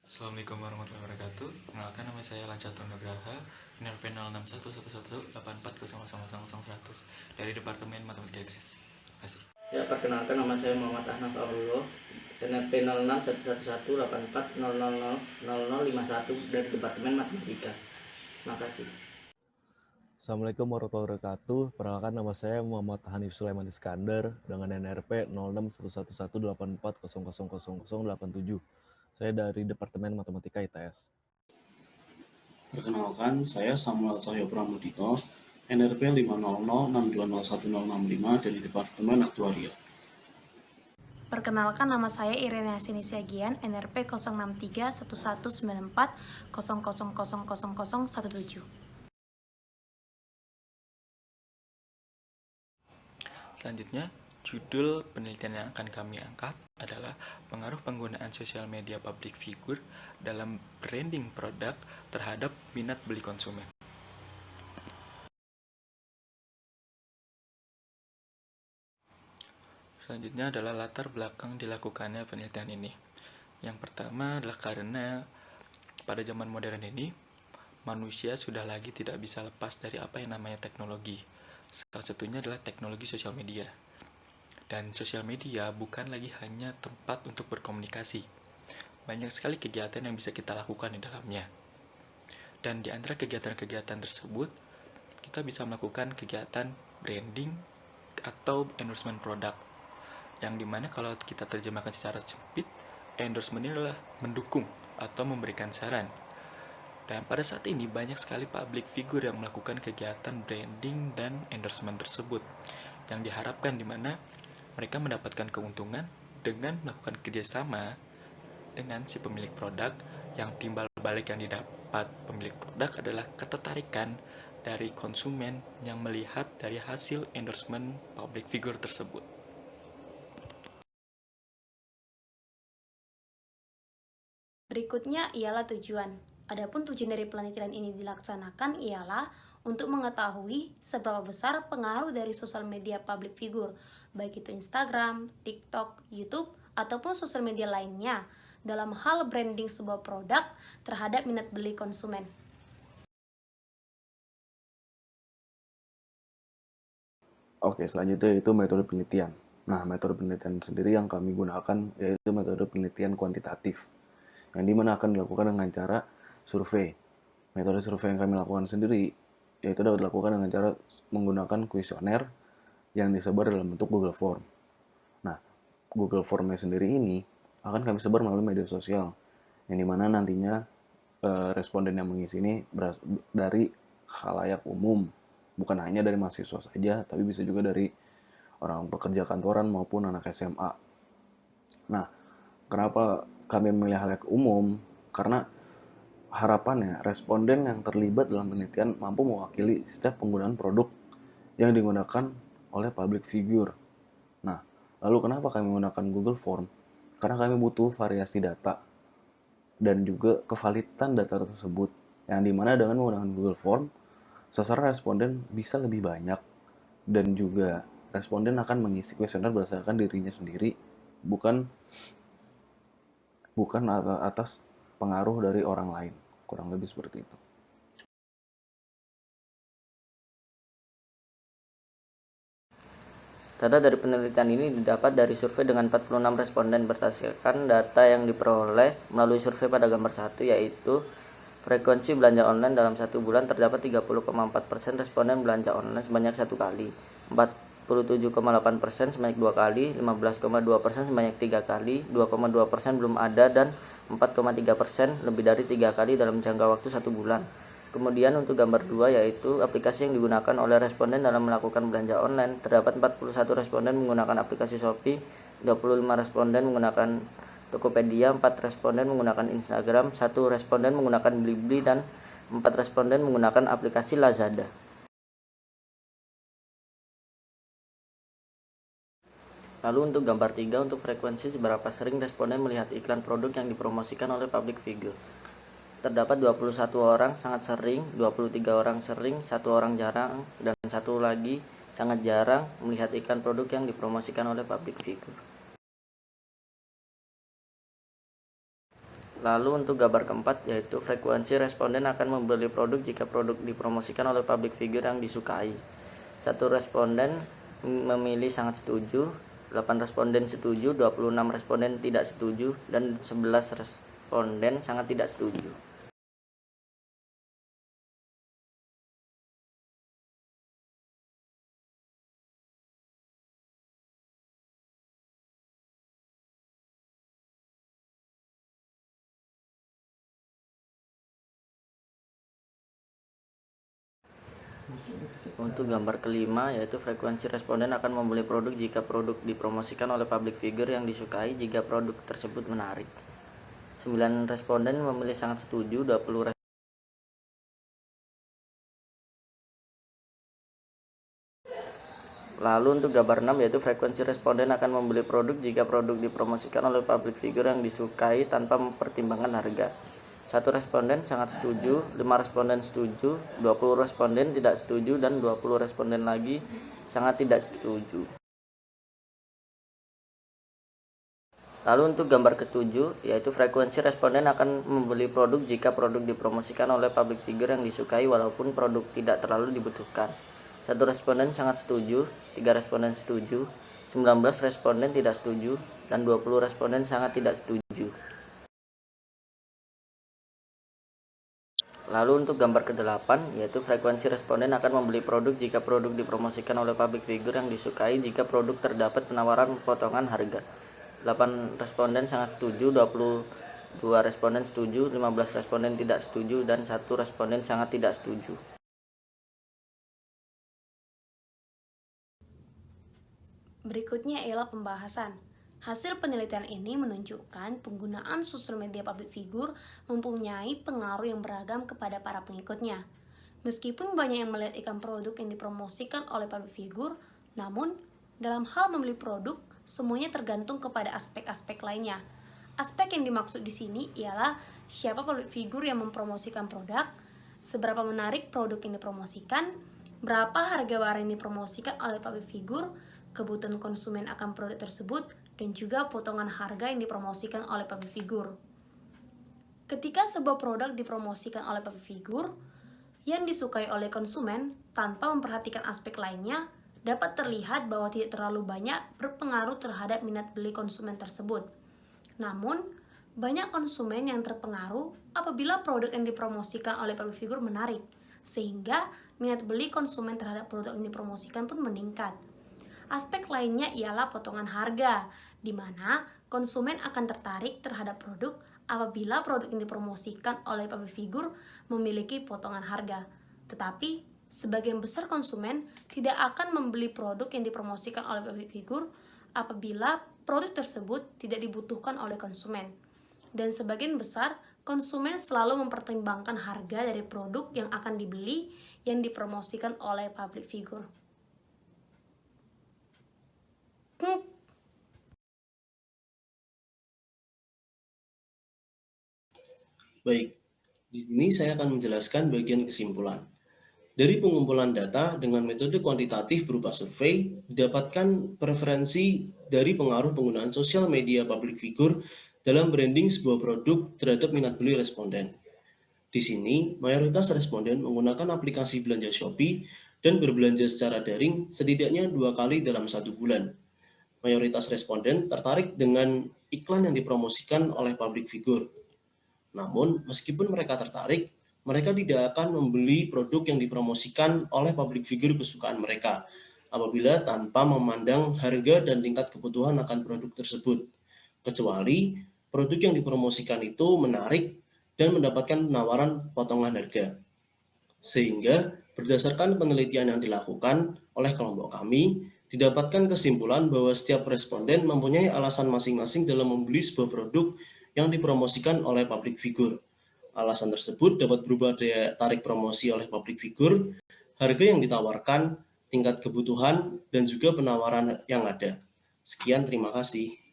Assalamualaikum warahmatullahi wabarakatuh. Kenalkan, nama saya Lancatur Nugraha, NRP 0611118400000100 dari Departemen Matematika ITS. Terima kasih. Ya, perkenalkan, nama saya Muhammad Ahnaf Aulullah, NRP 06118400000051 dari Departemen Matematika. Terima kasih. Assalamualaikum warahmatullahi wabarakatuh. Perkenalkan, nama saya Muhammad Hanif Sulaiman Iskandar dengan NRP 06111840000087. Saya dari Departemen Matematika ITS. Perkenalkan, saya Samuel Cahyo Pramudito, NRP 500620165 dari Departemen Aktuaria. Perkenalkan, nama saya Irene Hasini Siagian, NRP 063119400000017. Selanjutnya, judul penelitian yang akan kami angkat adalah pengaruh penggunaan sosial media public figure dalam branding produk terhadap minat beli konsumen. Selanjutnya adalah latar belakang dilakukannya penelitian ini. Yang pertama adalah karena pada zaman modern ini, manusia sudah lagi tidak bisa lepas dari apa yang namanya teknologi. Salah satunya adalah teknologi sosial media. Dan sosial media bukan lagi hanya tempat untuk berkomunikasi. Banyak sekali kegiatan yang bisa kita lakukan di dalamnya. Dan di antara kegiatan-kegiatan tersebut, kita bisa melakukan kegiatan branding atau endorsement produk. Yang dimana kalau kita terjemahkan secara sempit, endorsement ini adalah mendukung atau memberikan saran. Dan pada saat ini banyak sekali public figure yang melakukan kegiatan branding dan endorsement tersebut, yang diharapkan di mana mereka mendapatkan keuntungan dengan melakukan kerjasama dengan si pemilik produk, yang timbal balik yang didapat pemilik produk adalah ketertarikan dari konsumen yang melihat dari hasil endorsement public figure tersebut. Berikutnya ialah tujuan. Adapun tujuan dari penelitian ini dilaksanakan ialah untuk mengetahui seberapa besar pengaruh dari sosial media public figure, baik itu Instagram, TikTok, YouTube, ataupun sosial media lainnya dalam hal branding sebuah produk terhadap minat beli konsumen. Oke, selanjutnya itu metode penelitian. Nah, metode penelitian sendiri yang kami gunakan yaitu metode penelitian kuantitatif, yang dimana akan dilakukan dengan cara survei. Metode survei yang kami lakukan sendiri yaitu dapat dilakukan dengan cara menggunakan kuesioner yang disebar dalam bentuk Google Form. Nah, Google Formnya sendiri ini akan kami sebar melalui media sosial, yang dimana nantinya responden yang mengisi ini dari khalayak umum, bukan hanya dari mahasiswa saja, tapi bisa juga dari orang pekerja kantoran maupun anak SMA. Nah, kenapa kami memilih khalayak umum? Karena harapannya responden yang terlibat dalam penelitian mampu mewakili setiap penggunaan produk yang digunakan oleh public figure. Nah, lalu kenapa kami menggunakan Google Form? Karena kami butuh variasi data dan juga kevalitan data tersebut, yang dimana dengan menggunakan Google Form, sasaran responden bisa lebih banyak, dan juga responden akan mengisi kuesioner berdasarkan dirinya sendiri, bukan atas pengaruh dari orang lain. Kurang lebih seperti itu. Data dari penelitian ini didapat dari survei dengan 46 responden berdasarkan data yang diperoleh melalui survei pada gambar 1, yaitu frekuensi belanja online dalam 1 bulan terdapat 30,4% responden belanja online sebanyak 1 kali, 47,8% sebanyak 2 kali, 15,2% sebanyak 3 kali, 2,2% belum ada, dan 4,3% lebih dari 3 kali dalam jangka waktu 1 bulan. Kemudian untuk gambar 2, yaitu aplikasi yang digunakan oleh responden dalam melakukan belanja online, terdapat 41 responden menggunakan aplikasi Shopee, 25 responden menggunakan Tokopedia, 4 responden menggunakan Instagram, 1 responden menggunakan Blibli, dan 4 responden menggunakan aplikasi Lazada. Lalu untuk gambar 3, untuk frekuensi seberapa sering responden melihat iklan produk yang dipromosikan oleh public figure. Terdapat 21 orang sangat sering, 23 orang sering, 1 orang jarang, dan 1 lagi sangat jarang melihat iklan produk yang dipromosikan oleh public figure. Lalu untuk gambar keempat yaitu frekuensi responden akan membeli produk jika produk dipromosikan oleh public figure yang disukai. 1 responden memilih sangat setuju, 8 responden setuju, 26 responden tidak setuju, dan 11 responden sangat tidak setuju. Untuk gambar kelima yaitu frekuensi responden akan membeli produk jika produk dipromosikan oleh public figure yang disukai jika produk tersebut menarik. 9 responden memilih sangat setuju, 20 Lalu untuk gambar 6 yaitu frekuensi responden akan membeli produk jika produk dipromosikan oleh public figure yang disukai tanpa mempertimbangkan harga. 1 responden sangat setuju, 5 responden setuju, 20 responden tidak setuju, dan 20 responden lagi sangat tidak setuju. Lalu untuk gambar ketujuh yaitu frekuensi responden akan membeli produk jika produk dipromosikan oleh public figure yang disukai walaupun produk tidak terlalu dibutuhkan. 1 responden sangat setuju, 3 responden setuju, 19 responden tidak setuju, dan 20 responden sangat tidak setuju. Lalu untuk gambar ke-8 yaitu frekuensi responden akan membeli produk jika produk dipromosikan oleh public figure yang disukai jika produk terdapat penawaran potongan harga. 8 responden sangat setuju, 22 responden setuju, 15 responden tidak setuju, dan 1 responden sangat tidak setuju. Berikutnya ialah pembahasan. Hasil penelitian ini menunjukkan penggunaan sosial media public figure mempunyai pengaruh yang beragam kepada para pengikutnya. Meskipun banyak yang melihat iklan produk yang dipromosikan oleh public figure, namun dalam hal membeli produk, semuanya tergantung kepada aspek-aspek lainnya. Aspek yang dimaksud di sini ialah siapa public figure yang mempromosikan produk, seberapa menarik produk yang dipromosikan, berapa harga barang yang dipromosikan oleh public figure, kebutuhan konsumen akan produk tersebut, dan juga potongan harga yang dipromosikan oleh public figure. Ketika sebuah produk dipromosikan oleh public figure yang disukai oleh konsumen tanpa memperhatikan aspek lainnya, dapat terlihat bahwa tidak terlalu banyak berpengaruh terhadap minat beli konsumen tersebut. Namun, banyak konsumen yang terpengaruh apabila produk yang dipromosikan oleh public figure menarik, sehingga minat beli konsumen terhadap produk yang dipromosikan pun meningkat. Aspek lainnya ialah potongan harga, di mana konsumen akan tertarik terhadap produk apabila produk yang dipromosikan oleh public figure memiliki potongan harga. Tetapi, sebagian besar konsumen tidak akan membeli produk yang dipromosikan oleh public figure apabila produk tersebut tidak dibutuhkan oleh konsumen. Dan sebagian besar konsumen selalu mempertimbangkan harga dari produk yang akan dibeli yang dipromosikan oleh public figure. Baik, di sini saya akan menjelaskan bagian kesimpulan. Dari pengumpulan data dengan metode kuantitatif berupa survei, didapatkan preferensi dari pengaruh penggunaan sosial media public figure dalam branding sebuah produk terhadap minat beli responden. Di sini, mayoritas responden menggunakan aplikasi belanja Shopee dan berbelanja secara daring setidaknya 2 kali dalam 1 bulan. Mayoritas responden tertarik dengan iklan yang dipromosikan oleh public figure. Namun, meskipun mereka tertarik, mereka tidak akan membeli produk yang dipromosikan oleh public figure kesukaan mereka, apabila tanpa memandang harga dan tingkat kebutuhan akan produk tersebut, kecuali produk yang dipromosikan itu menarik dan mendapatkan penawaran potongan harga. Sehingga, berdasarkan penelitian yang dilakukan oleh kelompok kami, didapatkan kesimpulan bahwa setiap responden mempunyai alasan masing-masing dalam membeli sebuah produk yang dipromosikan oleh public figure. Alasan tersebut dapat berubah daya tarik promosi oleh public figure, harga yang ditawarkan, tingkat kebutuhan, dan juga penawaran yang ada. Sekian, terima kasih.